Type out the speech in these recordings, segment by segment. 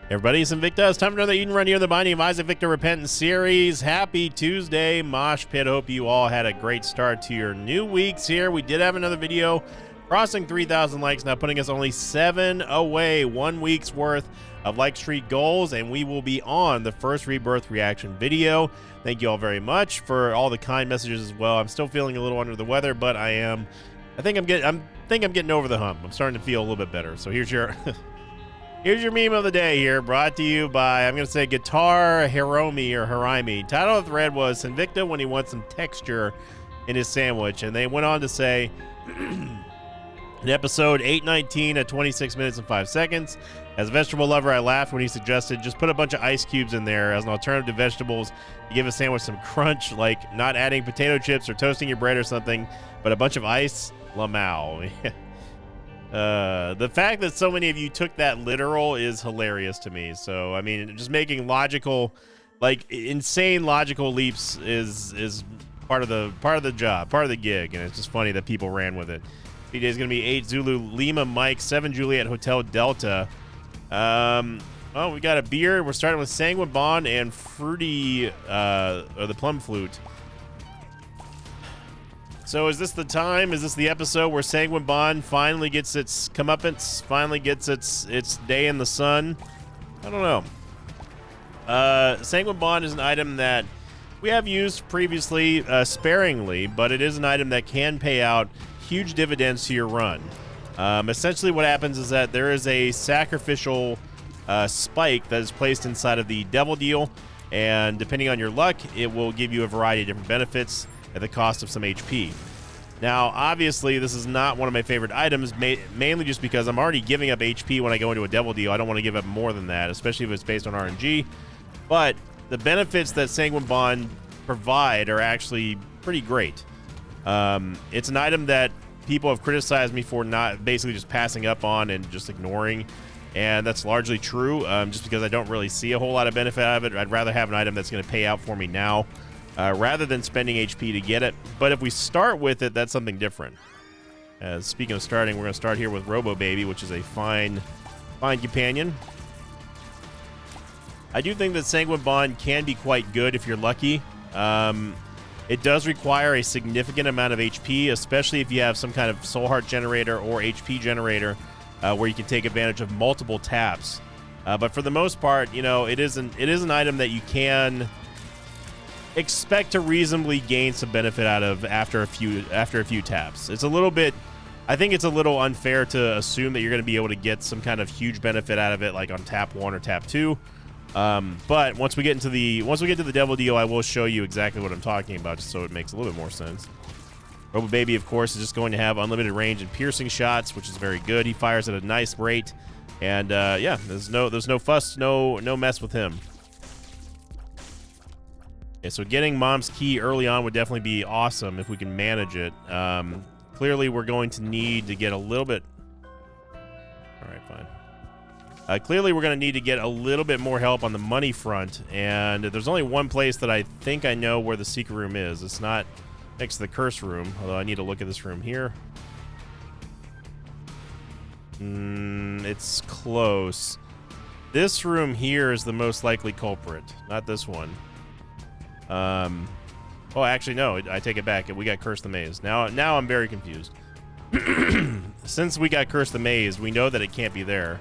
Everybody, it's Invicta. It's time for another Eat and Run here, the Binding of Isaac Victor Repentance series. Happy Tuesday, Mosh Pit. Hope you all had a great start to your new weeks here. We did have another video crossing 3,000 likes, now putting us only 7 away, 1 week's worth of like streak goals, and we will be on the first Rebirth reaction video. Thank you all very much for all the kind messages as well. I'm still feeling a little under the weather, but I think I'm getting over the hump. I'm starting to feel a little bit better. So here's your Here's your meme of the day here, brought to you by, I'm going to say, Guitar Hiromi or Hiraimi. Title of the thread was Invicta when he wants some texture in his sandwich. And they went on to say, in episode 819 at 26 minutes and 5 seconds, as a vegetable lover, I laughed when he suggested just put a bunch of ice cubes in there as an alternative to vegetables to give a sandwich some crunch, like not adding potato chips or toasting your bread or something, but a bunch of ice. Lamau. The fact that so many of you took that literal is hilarious to me. So, I mean, just making logical, like insane logical leaps is part of the job, part of the gig, and it's just funny that people ran with it. PJ is going to be 8 Zulu Lima Mike 7 Juliet Hotel Delta. Oh, we got a beer. We're starting with Sanguine Bond and Fruity, or the Plum Flute. So is this the time? Is this the episode where Sanguine Bond finally gets its comeuppance? Finally gets its day in the sun? I don't know. Sanguine Bond is an item that we have used previously sparingly, but it is an item that can pay out huge dividends to your run. Essentially what happens is that there is a sacrificial spike that is placed inside of the Devil Deal, and depending on your luck, it will give you a variety of different benefits at the cost of some HP. Now, obviously, this is not one of my favorite items, mainly just because I'm already giving up HP when I go into a Devil Deal. I don't want to give up more than that, especially if it's based on RNG. But the benefits that Sanguine Bond provide are actually pretty great. It's an item that people have criticized me for not basically just passing up on and just ignoring, and that's largely true, just because I don't really see a whole lot of benefit out of it. I'd rather have an item that's going to pay out for me now, rather than spending HP to get it. But if we start with it, that's something different. Speaking of starting, we're going to start here with Robo Baby, which is a fine companion. I do think that Sanguine Bond can be quite good if you're lucky. It does require a significant amount of HP, especially if you have some kind of Soul Heart generator or HP generator, where you can take advantage of multiple taps. But for the most part, you know, it is an item that you can expect to reasonably gain some benefit out of after a few taps. It's a little bit, I think it's a little unfair to assume that you're going to be able to get some kind of huge benefit out of it, like on tap 1 or tap 2. But once we get to the Devil Deal, I will show you exactly what I'm talking about, just so it makes a little bit more sense. Robo Baby, of course, is just going to have unlimited range and piercing shots, which is very good. He fires at a nice rate, and yeah, there's no fuss, no mess with him. Okay, so getting Mom's Key early on would definitely be awesome if we can manage it. Clearly, we're going to need to get a little bit. All right, fine. Clearly, we're going to need to get a little bit more help on the money front, and there's only one place that I think I know where the secret room is. It's not next to the curse room, although I need to look at this room here. It's close. This room here is the most likely culprit, not this one. Oh, actually, no, I take it back. We got Curse the Maze. Now I'm very confused. Since we got Curse the Maze, we know that it can't be there.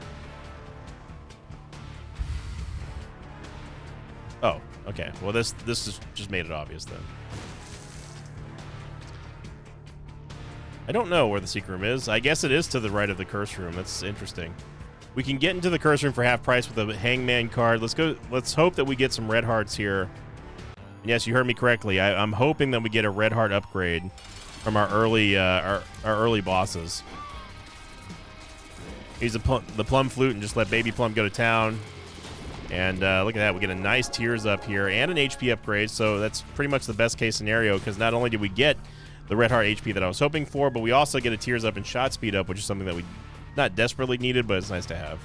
Oh, okay. Well, this just made it obvious then. I don't know where the secret room is. I guess it is to the right of the curse room. That's interesting. We can get into the curse room for half price with a Hangman card. Let's hope that we get some red hearts here. And yes, you heard me correctly. I'm hoping that we get a red heart upgrade from our early bosses. Use the Plum Flute and just let Baby Plum go to town. And look at that, we get a nice Tears Up here and an HP upgrade, so that's pretty much the best case scenario, because not only did we get the Red Heart HP that I was hoping for, but we also get a Tears Up and Shot Speed Up, which is something that we not desperately needed, but it's nice to have.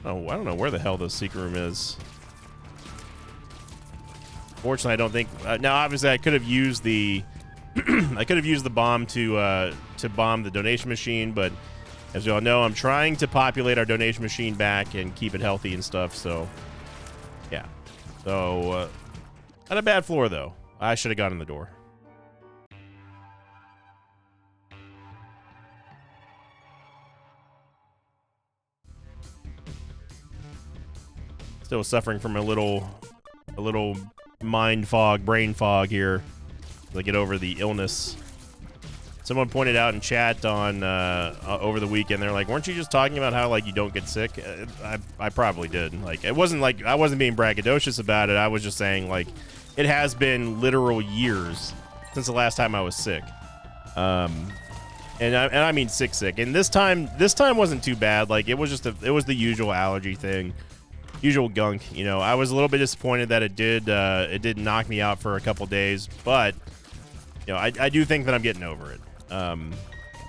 Oh, I don't know where the hell this secret room is. Fortunately, I don't think. Now, obviously, I could have used the, I could have used the bomb to bomb the donation machine, but As you all know, I'm trying to populate our donation machine back and keep it healthy and stuff. So, yeah. So, not a bad floor, though. I should have gotten the door. Still suffering from a little mind fog, brain fog here as I get over the illness. Someone pointed out in chat on over the weekend, they're like, weren't you just talking about how like you don't get sick? I probably did. Like, it wasn't like I wasn't being braggadocious about it. I was just saying like it has been literal years since the last time I was sick. And I mean sick. And this time wasn't too bad. Like it was the usual allergy thing. Usual gunk, you know. I was a little bit disappointed that it did knock me out for a couple days, but you know, I do think that I'm getting over it.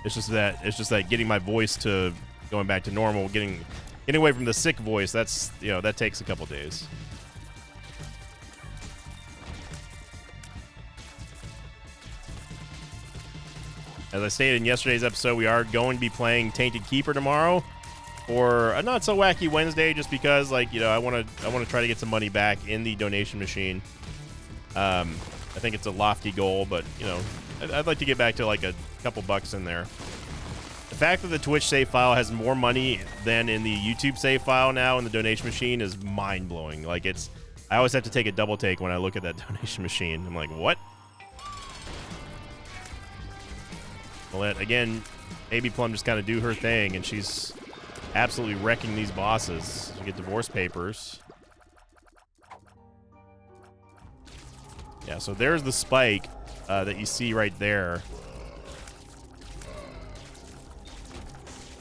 It's just that getting my voice to going back to normal, getting away from the sick voice. That's, you know, that takes a couple days. As I stated in yesterday's episode, we are going to be playing Tainted Keeper tomorrow. Or a not so wacky Wednesday, just because, like, you know, I want to try to get some money back in the donation machine. I think it's a lofty goal, but you know, I'd like to get back to like a couple bucks in there. The fact that the Twitch save file has more money than in the YouTube save file now in the donation machine is mind blowing. Like I always have to take a double take when I look at that donation machine. I'm like, what? Well, again, AB Plum just kind of do her thing, and she's absolutely wrecking these bosses. You get divorce papers. Yeah, so there's the spike that you see right there.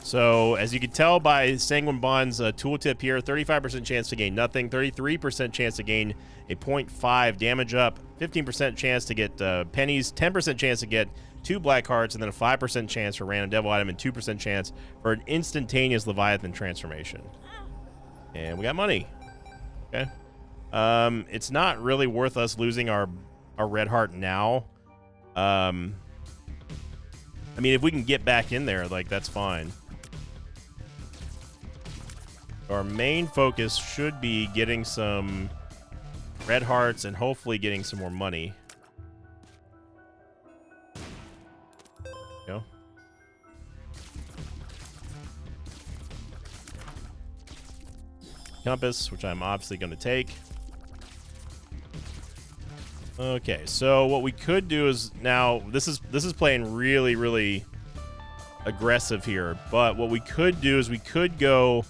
So, as you can tell by Sanguine Bond's tooltip here, 35% chance to gain nothing, 33% chance to gain a 0.5 damage up, 15% chance to get pennies, 10% chance to get 2 black hearts, and then a 5% chance for random devil item, and 2% chance for an instantaneous Leviathan transformation. And we got money. Okay. It's not really worth us losing our red heart now. I mean, if we can get back in there, like, that's fine. Our main focus should be getting some red hearts and hopefully getting some more money. Go. Compass, which I'm obviously going to take. Okay, so what we could do is now this is playing really, really aggressive here, but what we could do is we could go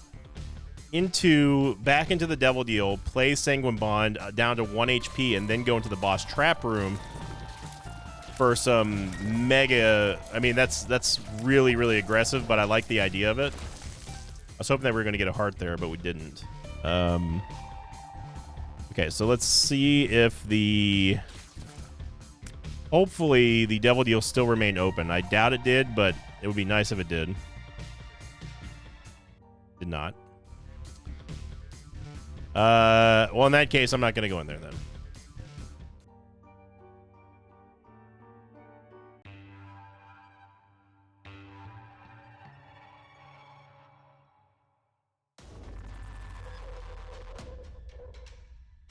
back into the Devil Deal, play Sanguine Bond down to 1 HP, and then go into the boss trap room for some mega. I mean, that's really, really aggressive, but I like the idea of it. I was hoping that we were going to get a heart there, but we didn't. Okay, so let's see if hopefully the Devil Deal still remained open. I doubt it did, but it would be nice if it did. Did not. Well, in that case, I'm not going to go in there then.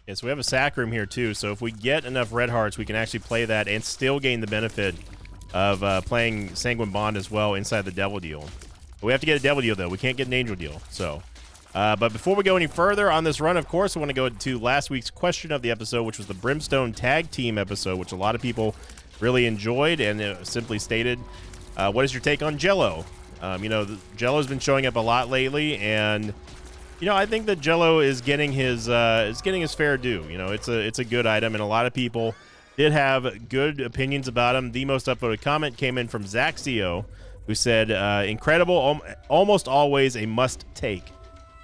Yeah, so we have a sack room here too, so if we get enough red hearts, we can actually play that and still gain the benefit of playing Sanguine Bond as well inside the Devil Deal. But we have to get a Devil Deal, though. We can't get an Angel Deal. So, but before we go any further on this run, of course, I want to go to last week's question of the episode, which was the Brimstone Tag Team episode, which a lot of people really enjoyed, and it simply stated, what is your take on Jello? You know, Jello's been showing up a lot lately, and you know, I think that Jello is getting his fair due. You know, it's a good item, and a lot of people did have good opinions about him. The most upvoted comment came in from Zaxio, who said, "Incredible, almost always a must take."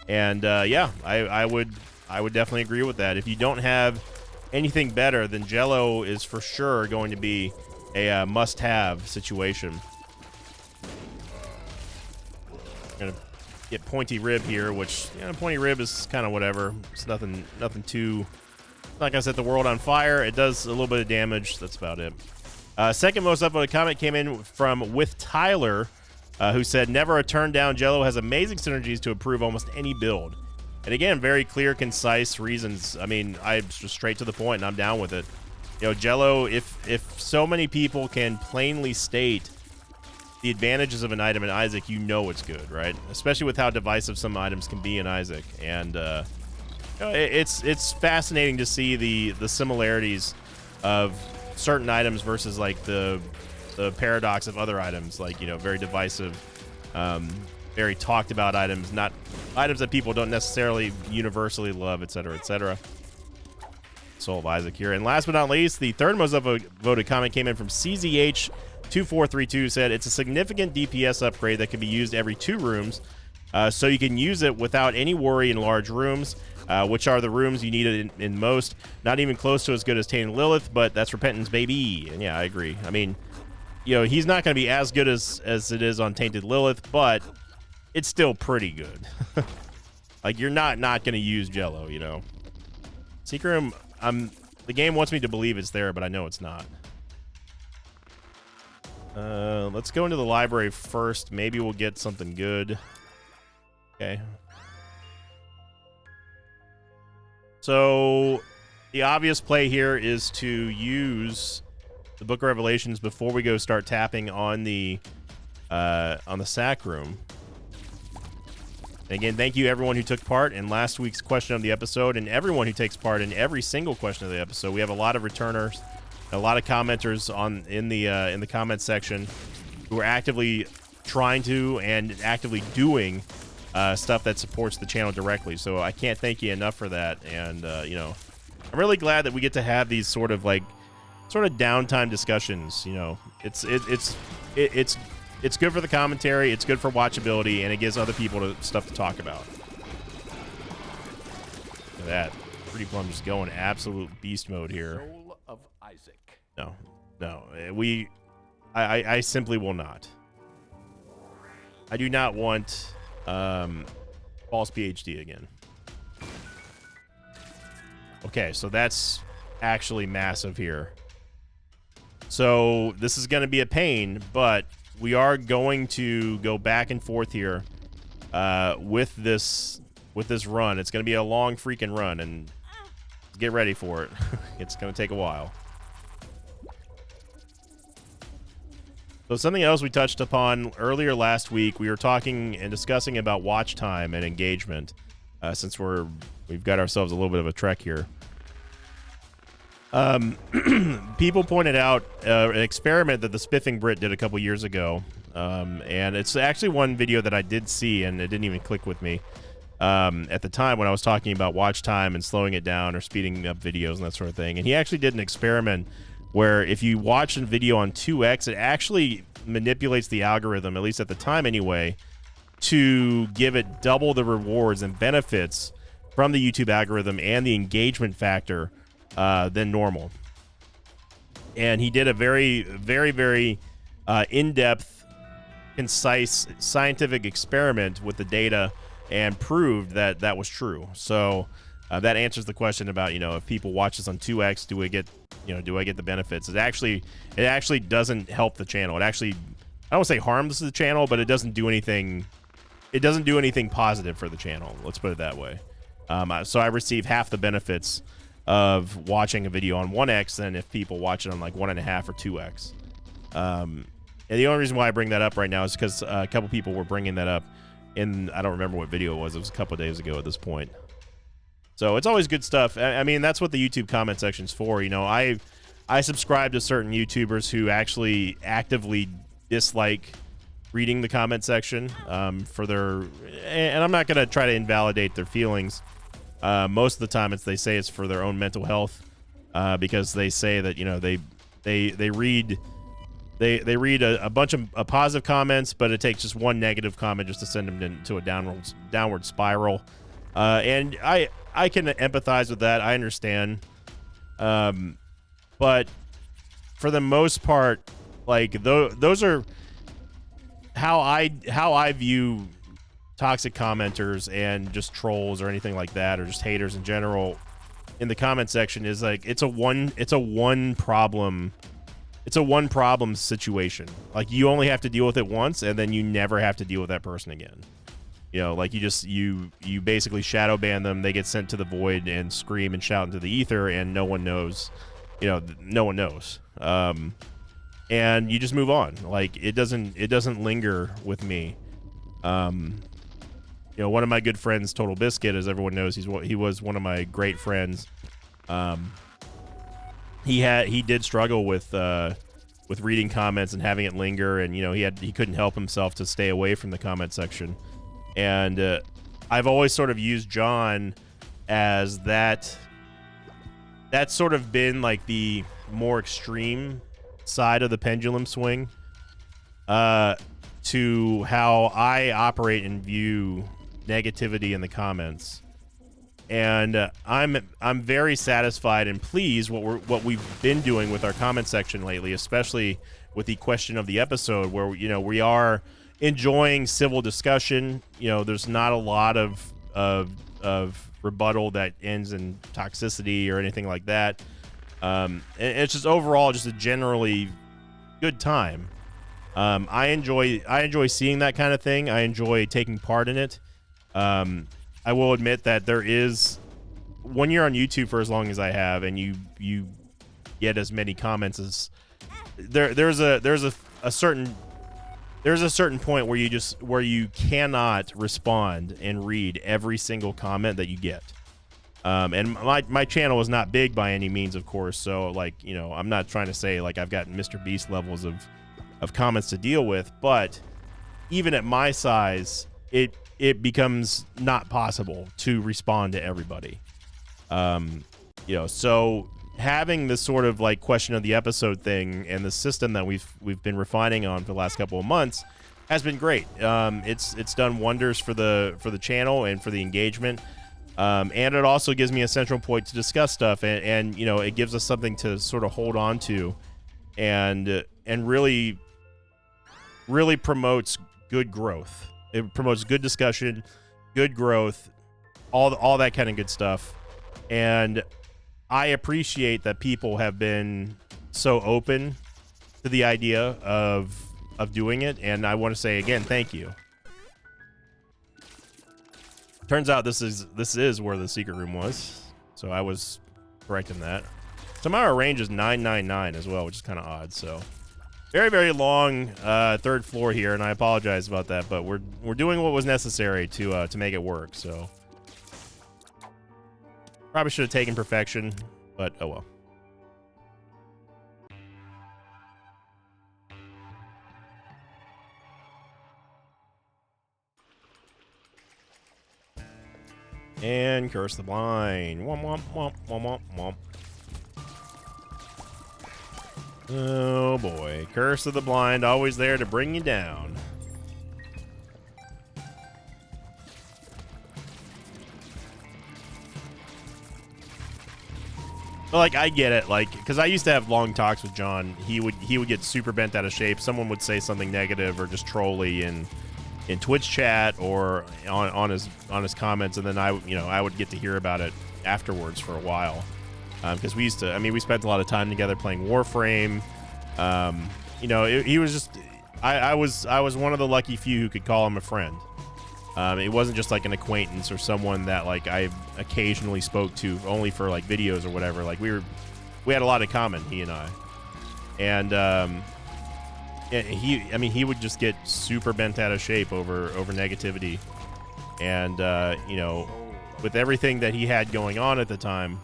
And yeah, I would definitely agree with that. If you don't have anything better, then Jello is for sure going to be a must-have situation. Gonna get Pointy Rib here, which, you know, Pointy Rib is kind of whatever. It's nothing too. Not gonna set the world on fire. It does a little bit of damage. That's about it. Second most upvoted comment came in from With Tyler, who said, never a turn down. Jello has amazing synergies to improve almost any build. And again, very clear, concise reasons. I mean, I'm just straight to the point, and I'm down with it. You know, Jello, if so many people can plainly state the advantages of an item in Isaac, you know it's good, right? Especially with how divisive some items can be in Isaac. And you know, it's fascinating to see the similarities of certain items versus like the paradox of other items, like, you know, very divisive, very talked about items, not items that people don't necessarily universally love, etc., etc. Soul of Isaac here. And last but not least, the third most voted comment came in from CZH2432, said it's a significant DPS upgrade that can be used every 2 rooms, so you can use it without any worry in large rooms, which are the rooms you need it in most. Not even close to as good as Tainted Lilith, but that's Repentance, baby. And yeah, I agree. I mean, you know, he's not going to be as good as it is on Tainted Lilith, but it's still pretty good. Like, you're not going to use Jello, you know. Secret Room, the game wants me to believe it's there, but I know it's not. Let's go into the library first. Maybe we'll get something good. Okay. So the obvious play here is to use the Book of Revelations before we go start tapping on the sack room. And again, thank you everyone who took part in last week's question of the episode, and everyone who takes part in every single question of the episode. We have a lot of returners, a lot of commenters in the comment section who are actively trying to and actively doing stuff that supports the channel directly. So I can't thank you enough for that. And you know, I'm really glad that we get to have these sort of downtime discussions. You know, it's good for the commentary, it's good for watchability, and it gives other people stuff to talk about. Look at that. Pretty Plum just going absolute beast mode here. Soul of Isaac. No. I simply will not. I do not want false PhD again. Okay, so that's actually massive here. So this is going to be a pain, but we are going to go back and forth here with this run. It's going to be a long freaking run, and get ready for it. It's going to take a while. So something else we touched upon earlier last week, we were talking and discussing about watch time and engagement, since we've got ourselves a little bit of a trek here. People pointed out an experiment that the Spiffing Brit did a couple years ago, and it's actually one video that I did see, and it didn't even click with me at the time when I was talking about watch time and slowing it down or speeding up videos and that sort of thing. And he actually did an experiment where if you watch a video on 2x, it actually manipulates the algorithm, at least at the time anyway, to give it double the rewards and benefits from the YouTube algorithm and the engagement factor than normal. And he did a very, very, very in-depth, concise, scientific experiment with the data and proved that that was true. So that answers the question about, you know, if people watch this on 2x, do I get the benefits? It actually doesn't help the channel. It actually, I don't want to say harms the channel, but it doesn't do anything. It doesn't do anything positive for the channel. Let's put it that way. So I receive half the benefits of watching a video on 1x than if people watch it on like 1.5 or 2x. And the only reason why I bring that up right now is because a couple people were bringing that up in, I don't remember what video it was. It was a couple of days ago at this point. So it's always good stuff. I mean, that's what the YouTube comment section's for. You know, I subscribe to certain YouTubers who actually actively dislike reading the comment section for their, and I'm not going to try to invalidate their feelings. Most of the time they say it's for their own mental health, because they say that, you know, they read a bunch of positive comments, but it takes just one negative comment just to send them into a downward spiral. And I can empathize with that. I understand. But for the most part, like those are how I view toxic commenters and just trolls or anything like that, or just haters in general in the comment section, is like it's a one problem it's a one problem situation. Like, you only have to deal with it once, and then you never have to deal with that person again. You know, like, you basically shadow ban them. They get sent to the void and scream and shout into the ether, and no one knows. You know, no one knows. And you just move on. Like, it doesn't linger with me. You know, one of my good friends, Total Biscuit, as everyone knows, he was one of my great friends. He did struggle with reading comments and having it linger, and you know, he couldn't help himself to stay away from the comment section. And I've always sort of used John as that's sort of been like the more extreme side of the pendulum swing to how I operate and view negativity in the comments. And I'm very satisfied and pleased what we've been doing with our comment section lately, especially with the question of the episode, where you know, we are enjoying civil discussion. You know, there's not a lot of rebuttal that ends in toxicity or anything like that. And it's just overall just a generally good time. I enjoy seeing that kind of thing. I enjoy taking part in it. I will admit that there is, when you're on YouTube for as long as I have, and you get as many comments as there's a certain point where you cannot respond and read every single comment that you get. And my channel is not big by any means, of course, so like, you know, I'm not trying to say like I've got Mr. Beast levels of comments to deal with, but even at my size, it becomes not possible to respond to everybody. You know, so having this sort of like question of the episode thing and the system that we've been refining on for the last couple of months has been great. It's done wonders for the channel and for the engagement. And it also gives me a central point to discuss stuff, and you know, it gives us something to sort of hold on to, and really promotes good growth. It promotes good discussion, good growth, all that kind of good stuff. And I appreciate that people have been so open to the idea of doing it, and I want to say again, thank you. Turns out this is where the secret room was, so I was correct in that. Somehow our range is 999 as well, which is kind of odd. So very, very long third floor here, and I apologize about that, but we're doing what was necessary to make it work. So probably should have taken perfection, but oh well. And Curse the Blind. Womp womp womp womp womp womp. Oh boy, Curse of the Blind, always there to bring you down. But like, I get it, like, because I used to have long talks with John. He would get super bent out of shape. Someone would say something negative or just trolly in Twitch chat or on his comments, and then I would get to hear about it afterwards for a while, because we spent a lot of time together playing Warframe. You know, he was just, I was one of the lucky few who could call him a friend. It wasn't just like an acquaintance or someone that like I occasionally spoke to only for like videos or whatever. Like we had a lot in common, he and I. And he would just get super bent out of shape over negativity. And you know, with everything that he had going on at the time,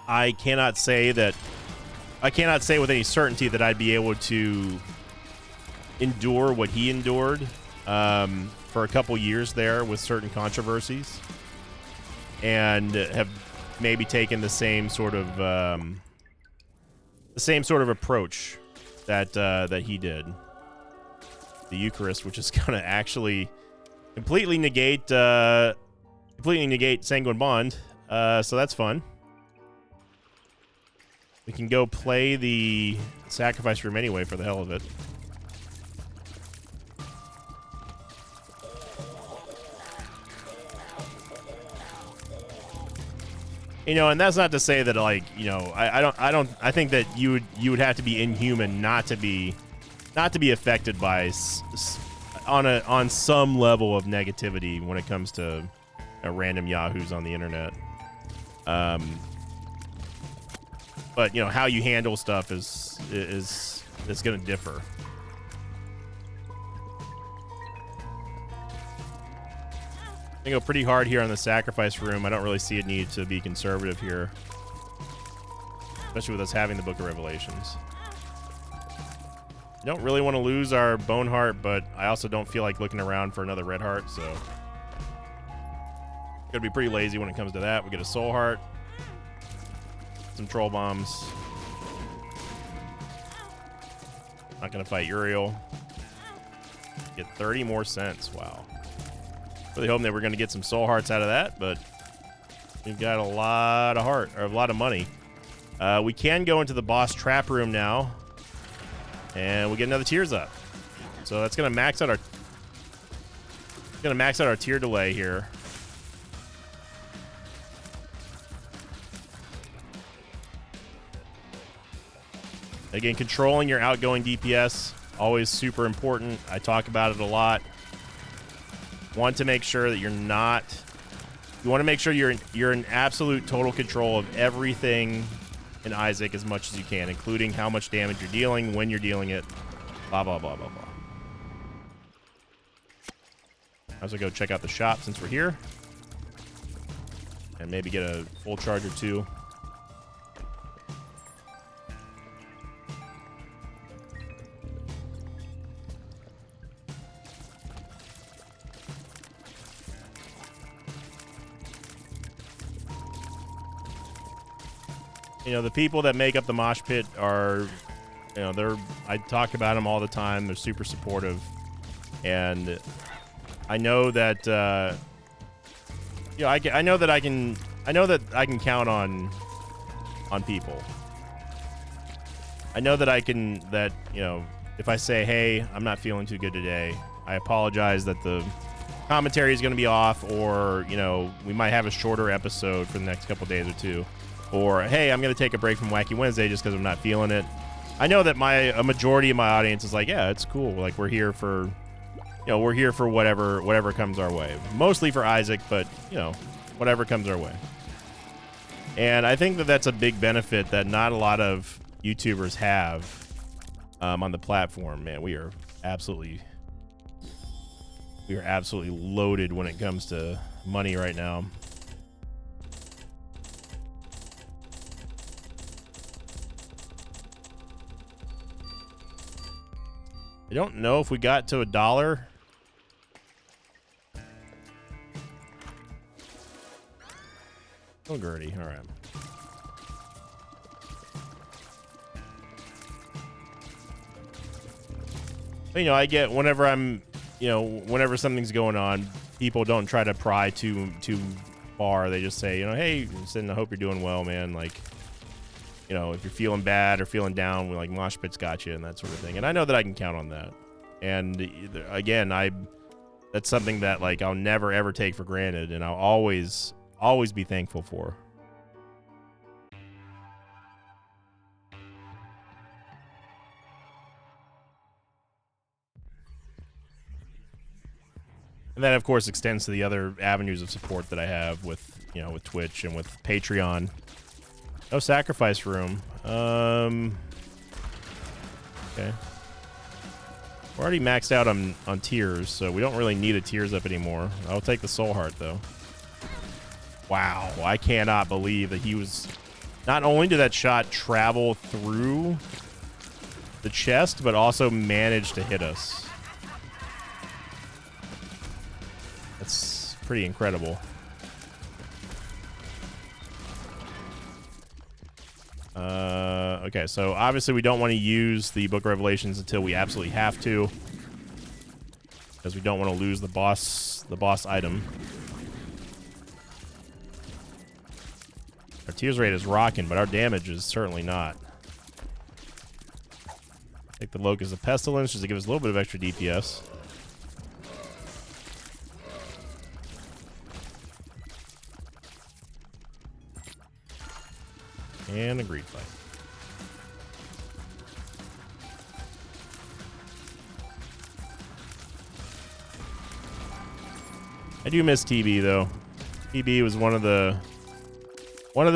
I cannot say with any certainty that I'd be able to endure what he endured for a couple years there with certain controversies, and have maybe taken the same sort of approach that he did. The Eucharist, which is gonna actually completely negate Sanguine Bond, so that's fun. We can go play the sacrifice room anyway for the hell of it. You know, and that's not to say that, like, you know, I think that you would have to be inhuman not to be affected by on some level of negativity when it comes to random yahoos on the internet. But you know, how you handle stuff is going to differ. I go pretty hard here on the sacrifice room. I don't really see a need to be conservative here, especially with us having the Book of Revelations. I don't really want to lose our bone heart, but I also don't feel like looking around for another red heart, so gonna be pretty lazy when it comes to that. We get a soul heart, some troll bombs. Not gonna fight Uriel. Get 30 more cents. Wow. Really hoping that we're gonna get some soul hearts out of that, but we've got a lot of money. We can go into the boss trap room now, and we get another tears up. So that's gonna max out our tier delay here. Again, controlling your outgoing DPS, always super important. I talk about it a lot. Want to make sure that you want to make sure you're in absolute total control of everything in Isaac as much as you can, including how much damage you're dealing, when you're dealing it, blah, blah, blah, blah, blah. I also go check out the shop since we're here, and maybe get a full charge or two. You know, the people that make up the mosh pit are, you know, I talk about them all the time. They're super supportive. And I know that, you know, I know that I can count on people. I know that you know, if I say, hey, I'm not feeling too good today, I apologize that the commentary is going to be off, or, you know, we might have a shorter episode for the next couple days or two. Or, hey, I'm going to take a break from Wacky Wednesday just because I'm not feeling it. I know that a majority of my audience is like, yeah, it's cool. Like, we're here for whatever comes our way. Mostly for Isaac, but, you know, whatever comes our way. And I think that that's a big benefit that not a lot of YouTubers have on the platform. Man, we are absolutely loaded when it comes to money right now. I don't know if we got to $1. Oh, Gertie. All right. But, you know, I get whenever something's going on, people don't try to pry too far. They just say, you know, hey, I hope you're doing well, man. Like, you know, if you're feeling bad or feeling down, like, Mosh Pit's got you and that sort of thing. And I know that I can count on that. And again, that's something that, like, I'll never ever take for granted, and I'll always be thankful for. And that, of course, extends to the other avenues of support that I have with, you know, with Twitch and with Patreon. No sacrifice room. Okay. We're already maxed out on tears, so we don't really need a tears up anymore. I'll take the soul heart, though. Wow. I cannot believe that he was... Not only did that shot travel through the chest, but also managed to hit us. That's pretty incredible. Okay, so obviously we don't want to use the Book of Revelations until we absolutely have to, because we don't want to lose the boss item. Our tears rate is rocking, but our damage is certainly not. Take the Locust of Pestilence just to give us a little bit of extra DPS. And a greed fight. I do miss TB though. TB was one of the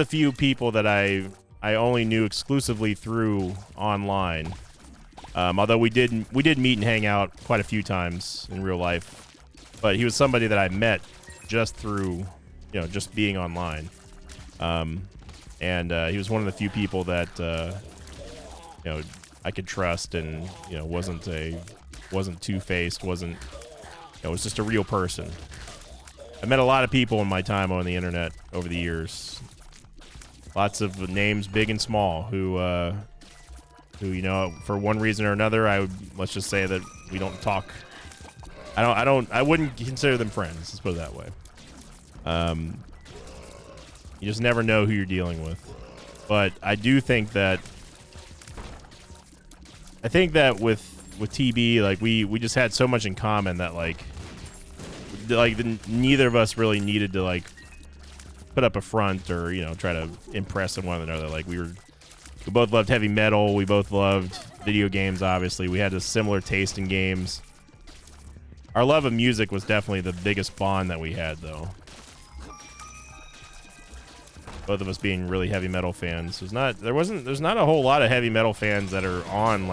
few people that I only knew exclusively through online. Although we did meet and hang out quite a few times in real life, but he was somebody that I met just through, just being online. And he was one of the few people that I could trust, and wasn't two-faced, was just a real person. I met a lot of people in my time on the internet over the years. Lots of names, big and small, who for one reason or another, let's just say that we don't talk. I wouldn't consider them friends. Let's put it that way. You just never know who you're dealing with. But I do think that with TB, like we just had so much in common that neither of us really needed to put up a front or try to impress on one another. Like we both loved heavy metal, we both loved video games. Obviously we had a similar taste in games. Our love of music was definitely the biggest bond that we had, though. Both of us being really heavy metal fans. There's not a whole lot of heavy metal fans that are on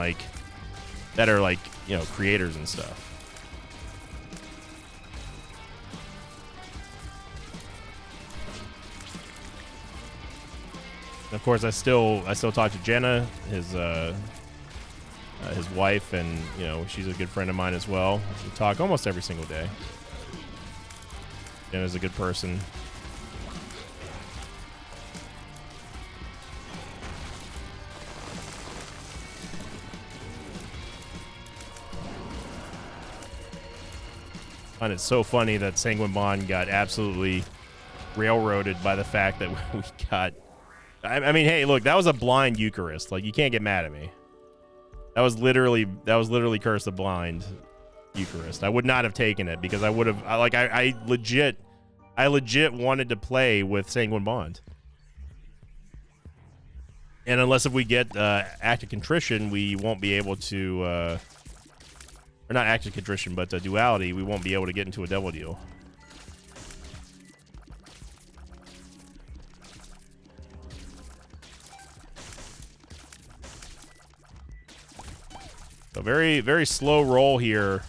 creators and stuff. Of course, I still talk to Jenna, his wife, and she's a good friend of mine as well. We talk almost every single day. Jenna's a good person. And it's so funny that Sanguine Bond got absolutely railroaded by the fact that we got. I mean, hey, look, that was a blind Eucharist. Like, you can't get mad at me. That was literally Curse the Blind Eucharist. I would not have taken it because I would have I legit wanted to play with Sanguine Bond. And unless if we get Act of Contrition, we won't be able to or not Act of Contrition, but Duality, we won't be able to get into a Devil Deal. A very, very slow roll here.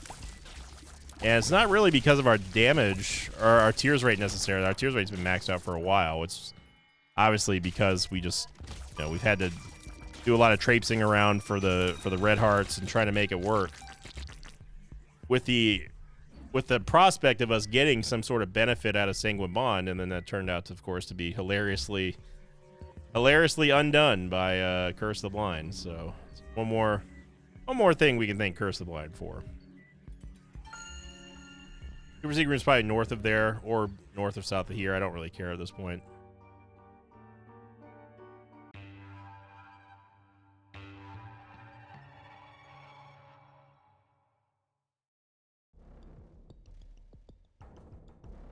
And it's not really because of our damage or our tears rate necessarily. Our tears rate's been maxed out for a while. It's obviously because we just, we've had to do a lot of traipsing around for the red hearts and trying to make it work. With the prospect of us getting some sort of benefit out of Sanguine Bond, and then that turned out, of course, to be hilariously undone by Curse the Blind. So one more thing we can thank Curse the Blind for. Super Secret is probably north of there, or north or south of here. I don't really care at this point.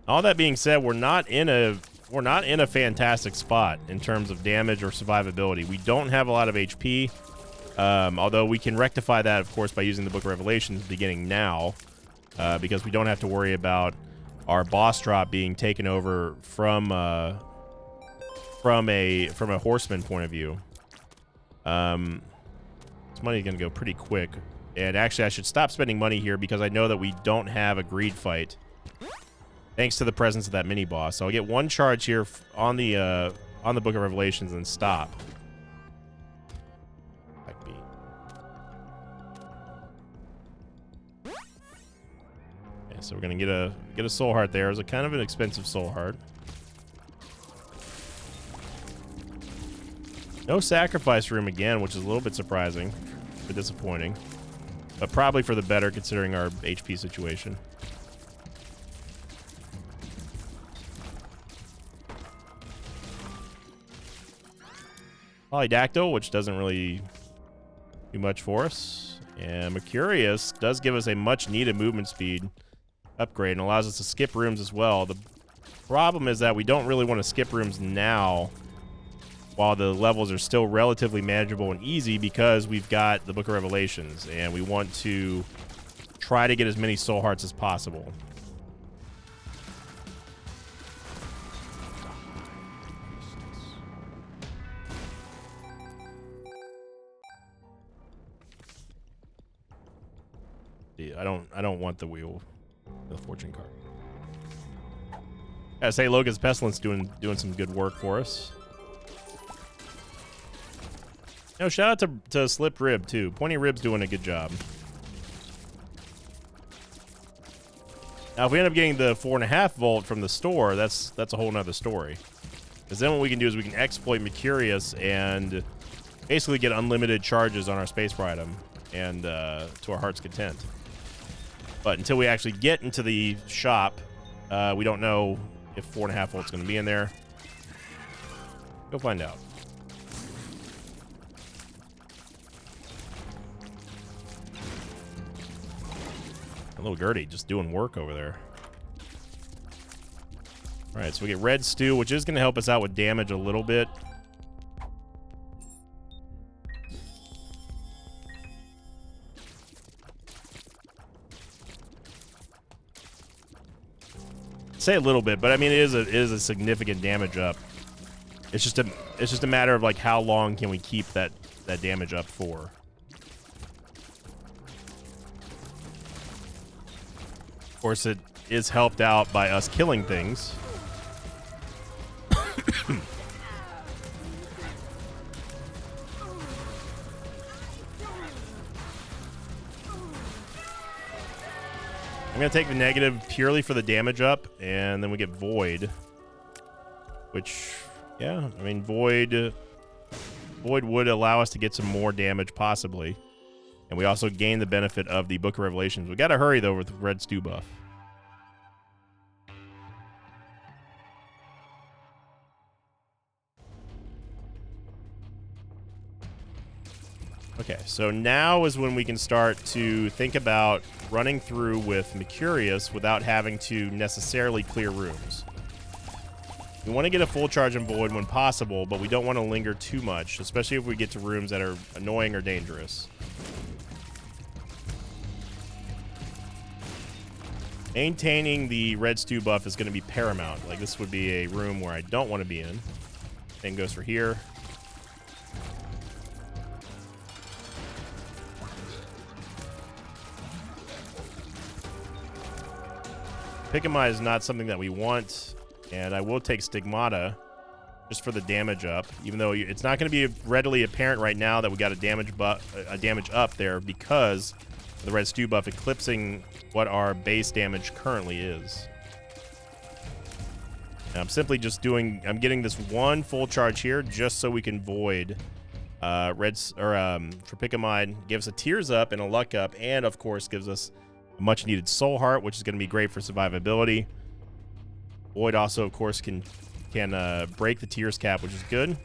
All that being said, we're not in a fantastic spot in terms of damage or survivability. We don't have a lot of HP. Although we can rectify that, of course, by using the Book of Revelations beginning now, because we don't have to worry about our boss drop being taken over from a horseman point of view. This money's gonna go pretty quick, and actually I should stop spending money here because I know that we don't have a greed fight, thanks to the presence of that mini boss. So I'll get one charge here on the Book of Revelations and stop. So we're gonna get a soul heart there. It's a kind of an expensive soul heart. No sacrifice room again, which is a little bit surprising, but disappointing. But probably for the better considering our HP situation. Polydactyl, which doesn't really do much for us. And Mercurius does give us a much needed movement speed upgrade and allows us to skip rooms as well. The problem is that we don't really want to skip rooms now while the levels are still relatively manageable and easy because we've got the Book of Revelations, and we want to try to get as many soul hearts as possible. I don't want the wheel, the fortune card. Gotta say, Logan's Pestilence doing some good work for us. No, shout out to Slip Rib too. Pointy Rib's doing a good job. Now, if we end up getting the 4.5 volt from the store, that's a whole nother story. Because then what we can do is we can exploit Mercurius and basically get unlimited charges on our Space item and to our heart's content. But until we actually get into the shop, we don't know if 4.5 volt's going to be in there. Go find out. A little Gertie just doing work over there. All right, so we get Red Stew, which is going to help us out with damage a little bit. Say a little bit, but I mean it is a significant damage up. It's just a matter of like how long can we keep that damage up for. Of course, it is helped out by us killing things. I'm going to take the negative purely for the damage up, and then we get Void. Which, yeah, I mean, Void would allow us to get some more damage, possibly. And we also gain the benefit of the Book of Revelations. We got to hurry, though, with Red Stew buff. Okay, so now is when we can start to think about running through with Mercurius without having to necessarily clear rooms. We want to get a full charge on Void when possible, but we don't want to linger too much, especially if we get to rooms that are annoying or dangerous. Maintaining the Red Stew buff is going to be paramount. Like, this would be a room where I don't want to be in. Same goes for here. Picamide is not something that we want, and I will take Stigmata just for the damage up, even though it's not going to be readily apparent right now that we got a damage up there because of the Red Stew buff eclipsing what our base damage currently is. And I'm simply just I'm getting this one full charge here just so we can void for Picamide, gives a Tears Up and a Luck Up, and of course gives us a much needed Soul Heart, which is going to be great for survivability. Void also, of course, can break the Tears cap, which is good.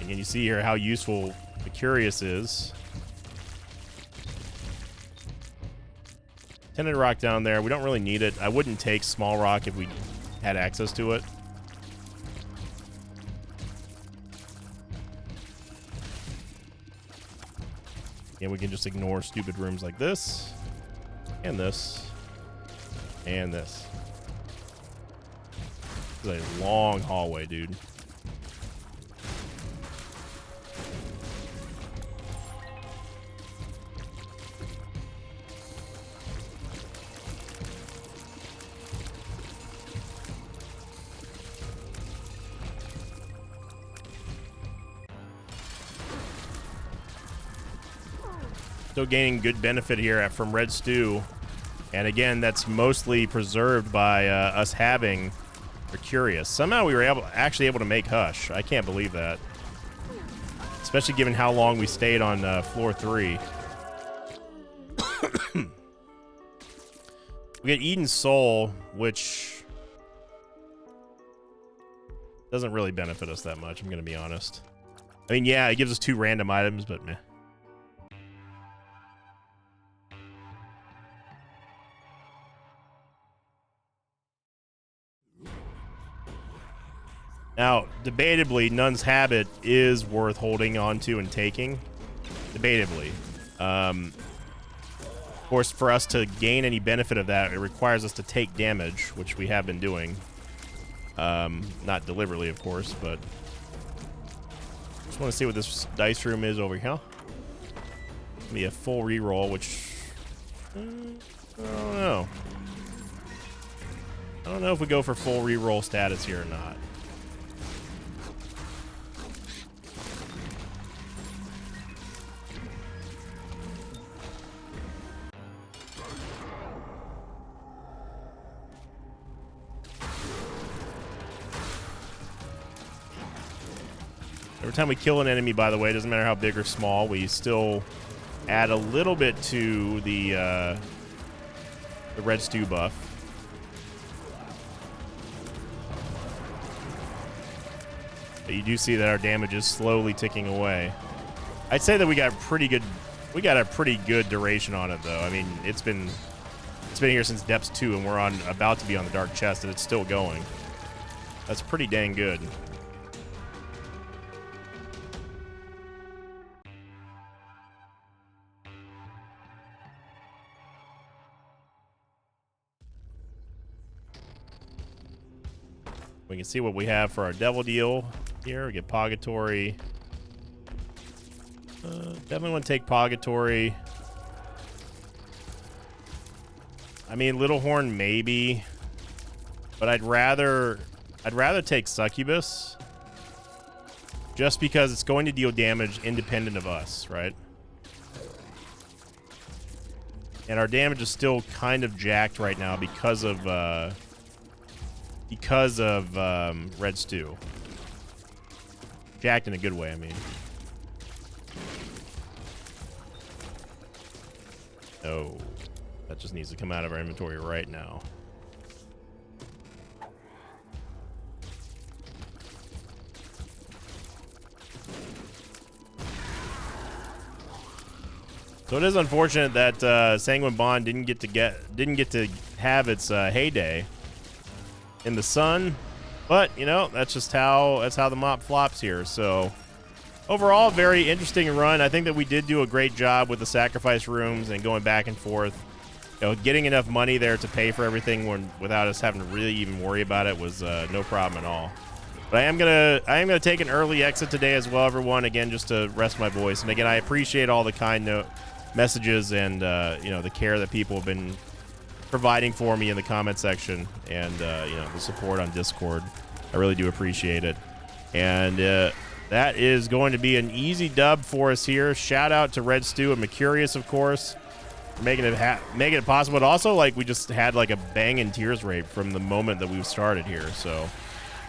And you see here how useful the Curious is. Tinted Rock down there. We don't really need it. I wouldn't take Small Rock if we had access to it. And we can just ignore stupid rooms like this, and this, and this. This is a long hallway, dude. Still gaining good benefit here from Red Stew. And again, that's mostly preserved by us having Mercurius. Somehow we were actually able to make Hush. I can't believe that. Especially given how long we stayed on floor 3. We get Eden's Soul, which doesn't really benefit us that much, I'm going to be honest. I mean, yeah, it gives us 2 random items, but meh. Now, debatably, Nun's Habit is worth holding on to and taking. Debatably. Of course, for us to gain any benefit of that, it requires us to take damage, which we have been doing. Not deliberately, of course, but just want to see what this dice room is over here. Be a full reroll, which I don't know. I don't know if we go for full reroll status here or not. Every time we kill an enemy, by the way, it doesn't matter how big or small, we still add a little bit to the red stew buff. But you do see that our damage is slowly ticking away. I'd say that we got a pretty good duration on it, though. I mean, it's been here since Depths 2, and we're about to be on the Dark Chest, and it's still going. That's pretty dang good. We can see what we have for our devil deal here. We get Purgatory. Definitely want to take Purgatory. I mean, Little Horn maybe, but I'd rather take Succubus, just because it's going to deal damage independent of us, right? And our damage is still kind of jacked right now because of Red Stew. Jacked in a good way, I mean. Oh, that just needs to come out of our inventory right now. So it is unfortunate that Sanguine Bond didn't get to have its heyday in the sun, but you know, that's how the mop flops here. So overall, very interesting run. I think that we did do a great job with the sacrifice rooms and going back and forth. You know, getting enough money there to pay for everything without us having to really even worry about it was no problem at all. But I am gonna take an early exit today as well, everyone. Again, just to rest my voice. And again, I appreciate all the kind messages and you know, the care that people have been providing for me in the comment section, and you know, the support on Discord. I really do appreciate it. And that is going to be an easy dub for us here. Shout out to Red Stew and Mercurius, of course, for making it possible. But also, like, we just had like a banging tears rate from the moment that we started here. So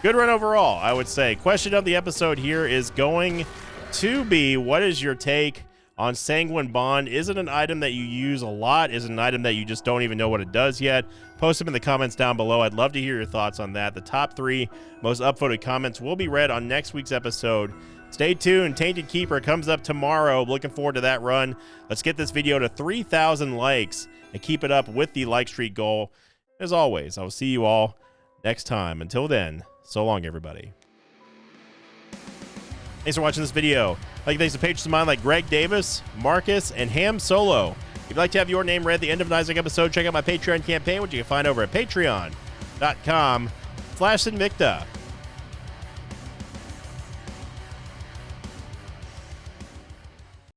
good run overall, I would say. Question of the episode here is going to be, what is your take on Sanguine Bond? Is it an item that you use a lot? Is it an item that you just don't even know what it does yet? Post them in the comments down below. I'd love to hear your thoughts on that. The top 3 most upvoted comments will be read on next week's episode. Stay tuned. Tainted Keeper comes up tomorrow. Looking forward to that run. Let's get this video to 3,000 likes and keep it up with the like streak goal. As always, I will see you all next time. Until then, so long, everybody. Thanks for watching this video. Thanks to patrons of mine like Greg Davis, Marcus, and Ham Solo. If you'd like to have your name read at the end of an Isaac episode, check out my Patreon campaign, which you can find over at patreon.com/Sinvicta.